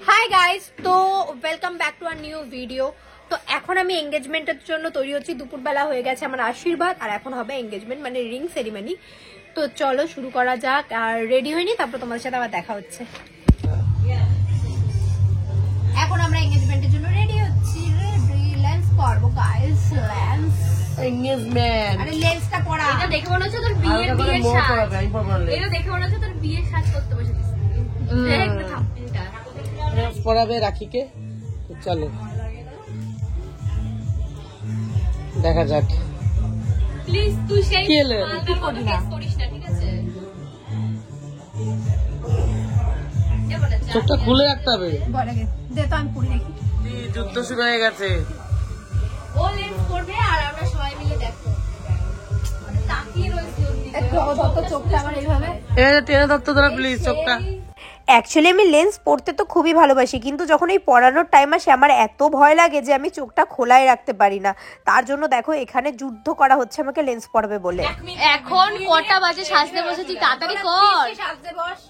High guys, তো welcome back to our new video. তো এখন আমি এঙ্গেজমেন্টের জন্য তৈরি হচ্ছি। দুপুরবেলা হয়ে গেছে আমার আশীর্বাদ, আর এখন হবে এঙ্গেজমেন্ট মানে রিং সেরিমনি। তো চলো শুরু করা যাক। আর রেডি হয়নি, তারপর তোমাদের সাথে আবার দেখা হচ্ছে। এখন আমরা এঙ্গেজমেন্টের জন্য রেডি হচ্ছি। লেন্স পরবো গাইস, লেন্স এঙ্গেজমেন্ট। আরে লেন্সটা পরা। এটা দেখে মনে হচ্ছে তোর বিয়ের সাজ। এটা দেখে মনে হচ্ছে তোর বিয়ের সাজ করতে বসেছিস। দেখ না থাম্বনেলটা। লেন্স পরাবে রাখিকে। চলো দেখা যাক। প্লিজ তুই সেই কি হলো? করিস না, ঠিক আছে? চোখটা খুলে রাখতে হবে। দে তো আমি পরে দেখি। যুদ্ধ শুরু হয়ে গেছে। ও লেন্স করবে আর আমরা সবাই মিলে দেখো। তাকিয়ে রয়েছি ওর দিকে। একটু অবত চোখটা আমার এইভাবে। টেনে ধরতে তোরা প্লিজ চোখটা। অ্যাকচুয়ালি আমি লেন্স পরতে তো খুবই ভালোবাসি, কিন্তু যখন এই পরানোর টাইম আসে আমার এত ভয় লাগে যে আমি চোখটা খোলাই রাখতে পারি না। তার জন্য দেখো এখানে যুদ্ধ করা হচ্ছে আমাকে লেন্স পরাবে বলে। এখন কটা বাজে সাজতে বসেছি, তাড়াতাড়ি কর। সাজতে বস।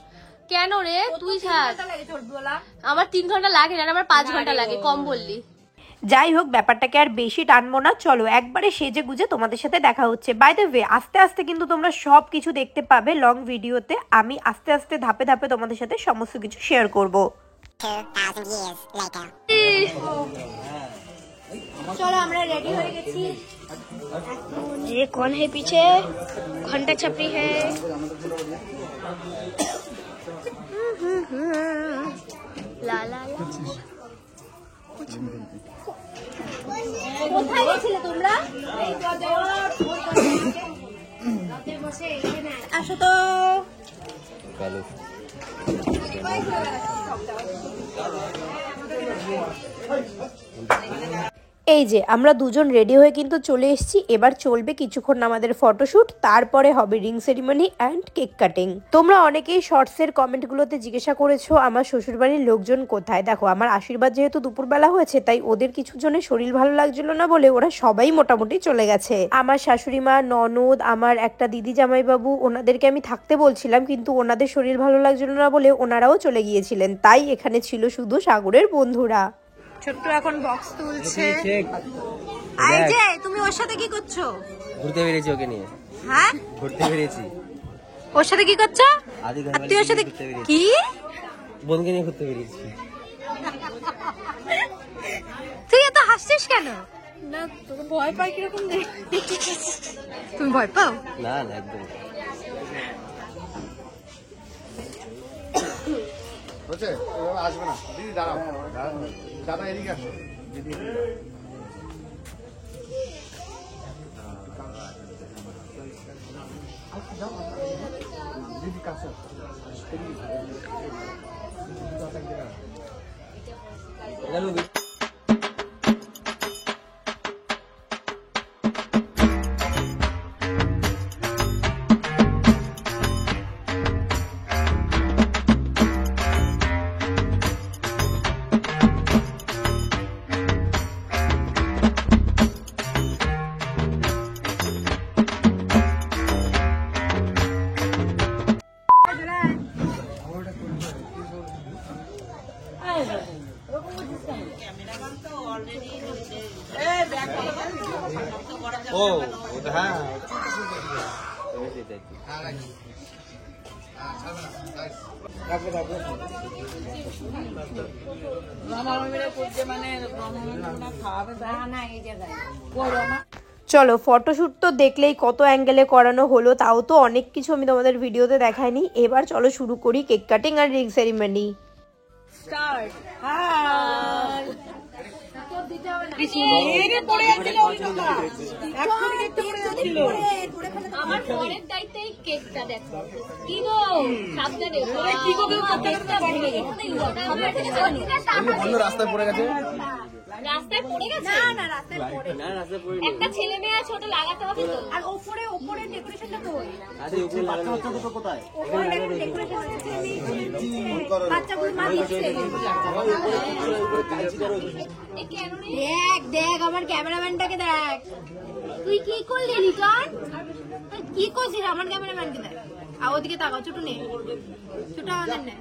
কেন রে তুই সাজ? আমার 3 ঘন্টা লাগে না, আমার 5 ঘন্টা লাগে, কম বললি। যাই হোক, ব্যাপারটাকে আর বেশি টানবো না, চলো একবারে সেজে গুজে তোমাদের সাথে দেখা হচ্ছে। বাই দ্য ওয়ে, আস্তে আস্তে কিন্তু তোমরা সব কিছু দেখতে পাবে লং ভিডিওতে। আমি আস্তে আস্তে ধাপে ধাপে তোমাদের সাথে সমস্ত কিছু শেয়ার করব। চলো আমরা রেডি হয়ে গেছি। ये कौन है पीछे? घंटा छपरी है। ला ला ला। কোথায় গেছিলে তোমরা? আসো তো। এই যে আমরা দুজন রেডি হয়ে কিন্তু চলে এসেছি। এবার চলবে কিছুক্ষণ আমাদের ফটোশুট, তারপরে হবে ring ceremony and cake cutting. তোমরা অনেকেই শর্টসের কমেন্টগুলোতে জিজ্ঞাসা করেছো আমার শ্বশুরবাড়ির লোকজন কোথায়। দেখো আমার আশীর্বাদ যেহেতু দুপুরবেলা হয়েছে, তাই ওদের কিছু জনের শরীর ভালো লাগছিল না বলে ওরা সবাই মোটামুটি চলে গেছে। আমার শাশুড়ি মা, ননদ, আমার একটা দিদি জামাইবাবু, ওনাদেরকে আমি থাকতে বলছিলাম, কিন্তু ওনাদের শরীর ভালো লাগছিল না বলে ওনারাও চলে গিয়েছিলেন। তাই এখানে ছিল শুধু সাগরের বন্ধুরা। ছোট্ট এখন বক্স তুলছে। এই যে তুমি ওর সাথে কি করছো? ঘুরতে বেরিয়েছি ওকে নিয়ে। হ্যাঁ, ঘুরতে বেরিয়েছি। ওর সাথে কি করছো? তুই ওর সাথে কি? বোনকে নিয়ে ঘুরতে বেরিয়েছি। তুই এত হাসছিস কেন? না তোকে ভয় পাই কিরকম দেখ। তুমি ভয় পাও? না না একদম। হচ্ছে আসবে না দিদি, দাঁড়াও দাদা এদিকে আসো দিদি। দিদি কাছে ও হ্যাঁ চলো ফটোশুট তো দেখলেই কত অ্যাঙ্গেলে করানো হলো, তাও তো অনেক কিছু আমি তোমাদের ভিডিওতে দেখাইনি। এবার চলো শুরু করি কেক কাটিং আর রিং সেরিমনি। স্টার্ট। আমার পরের দায়িত্বে কেকটা দেখো। কি গো সাবধানে। রাস্তায় পড়ে গেছে। রাস্তায় পড়ে গেছে? না রাস্তায় পড়ে না, রাস্তায় পড়ে একটা ছেলে মেয়ে আছে, ওটা লাগাতে হবে তো। আর উপরে ডেকোরেশনটা কই? আরে উপরে লাগানো তো কোথায়? উপরে ডেকোরেশন আছে। বাচ্চাগুলো মা দিচ্ছে। দেখ দেখ আমার ক্যামেরাম্যানটাকে দেখ। তুই কি করলি রিটন? কি করছিস আমার ক্যামেরাম্যানকে দেখ। আর ওদিকে তাকাও, ছোট নেই, ছোট আমাদের নেই,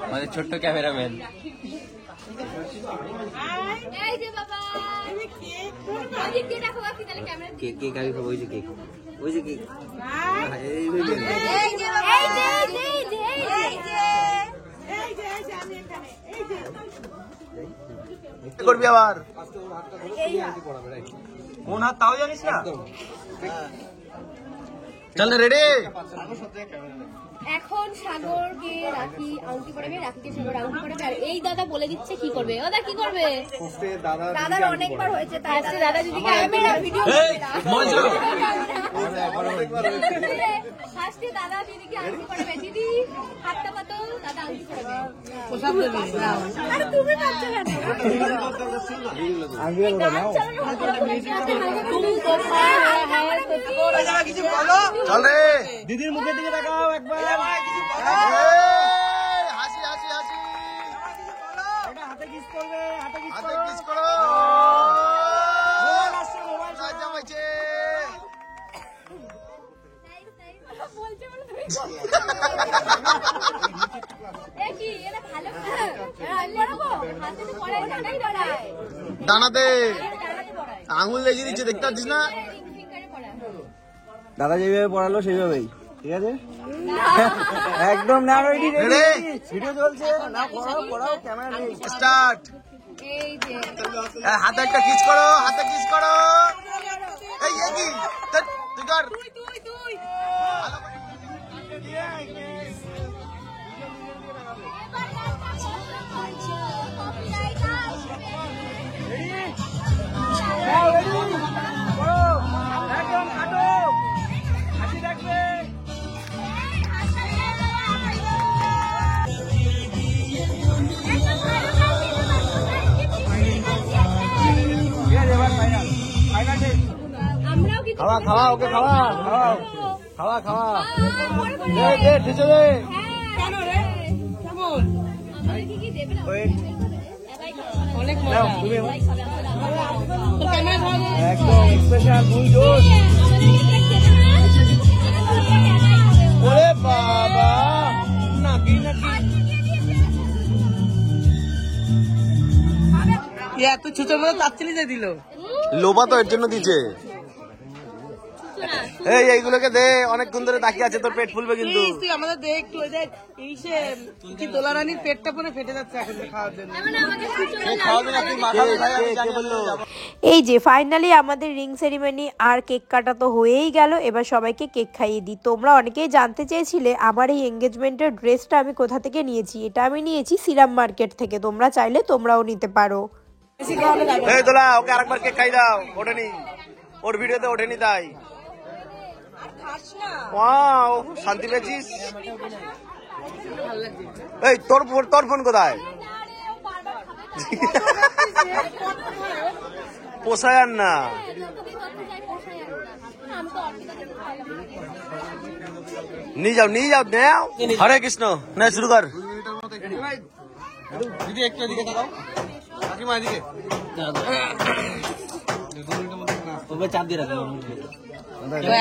আমাদের ছোট্ট ক্যামেরাম্যান। এই যে বাবা ওদিক দিয়ে দেখো বাকি তাহলে ক্যামেরা কেক কেক আমি খাবো, ওই যে কেক, ওই যে কেক, এই যে কেক। এই যে বাবা এই যে কি করবি আবার? কোন হাত তাও জানিস না? চল রেডি। এখন সাগরকে রাখি আংটি পরাবে, রাখিকে সাগর আংটি পরাবে, আর এই দাদা বলে দিচ্ছে কি করবে। ও দা কি করবে? দাদার অনেকবার হয়েছে, তাই দাদা যদি ক্যামেরা ভিডিও ফার্স্টে দাদা দিদিকে আংটি পরাবে। দিদি হাতটা পাতো, দাদা আংটি পরাবে। আরে তুমি পাচ্ছো কেন? চল রে। দিদির মুখের দিকে তাকাও একবার। হাসি হাসি হাসি। হাতে কিস করবে, হাতে কিস হাতে কিস করো। রাজা হয়েছে। বলছে বলে তুমি এ কি এটা ভালো পড়াবো? হাতে তো পড়াই দাদাই পড়ায়, দানাতে দাদাতে পড়ায়, আঙুল লেগে দিচ্ছে, দেখতে পাচ্ছিস না? রিং ফিঙ্গারে পড়ায়। দাদা যেভাবে পড়ালো সেইভাবেই, ঠিক আছে? একদম না, রেডি রেডি, ভিডিও চলছে না, পড়াও পড়াও, ক্যামেরা নেই, স্টার্ট। এই যে হাতে একটা কিস করো, হাতে কিস করো। এই কি তুই কর। একদম কাটো, হাসি থাকবে। ঠিক আছে, এবার ফাইনাল, ফাইনাল ডে। আমরাও কি খাওয়া খাওয়া, ওকে খাওয়া, খাওয়া খাওয়া খাওয়া, দে দে ঢিচে দে। কেন রে? কেমন? আমাদের কি দেবে না? অনেক নাও, তুমি মজা। একদম স্পেশাল ফুল জোশ। ওরে বাবা, নাকি নাকি এত ছুচোর মতো চাচ্ছিলি যে দিল। লোবা তো এর জন্য দিচ্ছে। এই এইগুলোকে দে, অনেকক্ষণ ধরে তাকিয়ে আছে, তোর পেট ফুলবে কিন্তু। প্লিজ তুই আমাদের দেখ একটু, ওই দেখ ইসে কি দোলা রানীর পেটটা পুরো ফেটে যাচ্ছে এখন খাওয়ার জন্য। খাওয়াবি না তুই, মাথা খাই, আমি জানি বললো। এই যে ফাইনালি আমাদের রিং সেরিমনি আর কেক কাটা তো হয়েই গেল। এবার সবাইকে কেক খাইয়ে দিই। তোমরা অনেকেই জানতে চেয়েছিলে আমার এই এঙ্গেজমেন্টের ড্রেসটা আমি কোথা থেকে নিয়েছি। এটা আমি নিয়েছি সিরাম মার্কেট থেকে। তোমরা চাইলে তোমরাও নিতে পারো। এই দোলা, ওকে আরেকবার কেক খাই দাও। ওঠেনি, ওর ভিডিওতে ওঠেনি তাই। ওয়াও, শান্তি পেয়েছিস? এই তোর ফোন কোথায়? পোষায় আর না। নিয়ে যাও নিয়ে যাও, নেও। হরে কৃষ্ণ, না শুরু কর। দিদি একটু এদিকে তাকাও, কাকিমা এদিকে। তবে চাপ দিয়ে রাখো।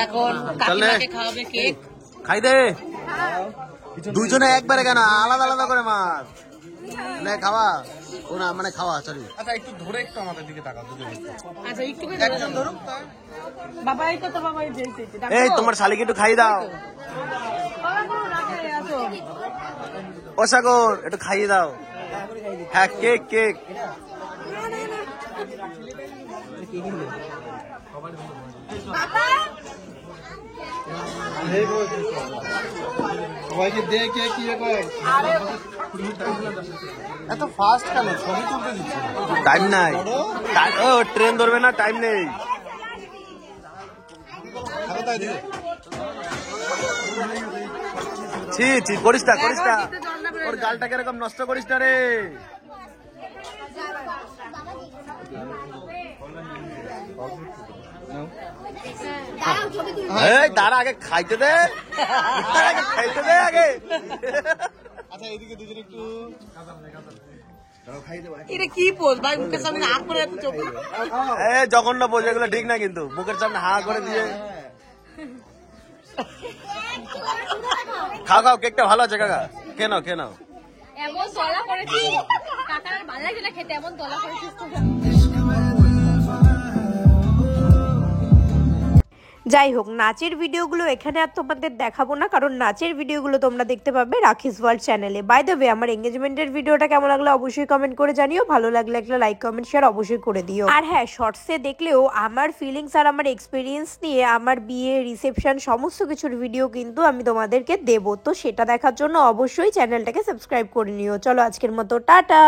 এখন কাকিমাকে খাওয়াবে কেক। খাই দে, দুজনে একবারে কেন, আলাদা আলাদা করে মাছ নে খাওয়া। ও না মানে খাওয়া, সরি। আচ্ছা একটু ধরে একটু আমাদের দিকে তাকাও দুজনে। আচ্ছা একটু করে ধরুক। বাবা এই তো বাবা এই যে এই তোমার শালিকে একটু খাই দাও। ও সাগর একটু খাইয়ে দাও। হ্যাঁ কেক কেক। সবাইকে দে কে কি এত ফাস্ট কেন? ছবি তুলতে দিচ্ছে, টাইম নাই। ও ট্রেন ধরবে না, টাইম নেই। ছি ছি, করিস না করিস না, ওর গালটাকে এরকম নষ্ট করিস না রে। এই দাঁড়া, আগে খাইতে দে, আগে খাইতে দে আগে। আচ্ছা এইদিকে দুজন একটু এটা কি পোজ ভাই, মুখের সামনে হাত করে এত চোখ। জঘন্য পোজ, এগুলো ঠিক না কিন্তু। মুখের সামনে হা করে দিয়ে খাও খাও, কেকটা ভালো আছে কাকা, কেন কেন এমন তলা করেছি কাকার ভালো গেছে না খেতে, এমন গলা করেছিস তো। যাই হোক, নাচের ভিডিওগুলো এখানে আর তোমাদের দেখাবো না, কারণ নাচের ভিডিওগুলো তোমরা দেখতে পাবে রাখিস ওয়ার্ল্ড চ্যানেলে। বাই দ্য ওয়ে, আমার এঙ্গেজমেন্টের ভিডিওটা কেমন লাগলো অবশ্যই কমেন্ট করে জানিও, ভালো লাগলে একটা লাইক কমেন্ট শেয়ার অবশ্যই করে দিও। আর হ্যাঁ, শর্টসে দেখলেও আমার ফিলিংস আর আমার এক্সপিরিয়েন্স নিয়ে আমার বিয়ে, রিসেপশন সমস্ত কিছুর ভিডিও কিন্তু আমি তোমাদেরকে দেবো, তো সেটা দেখার জন্য অবশ্যই চ্যানেলটাকে সাবস্ক্রাইব করে নিও। চলো আজকের মতো টাটা।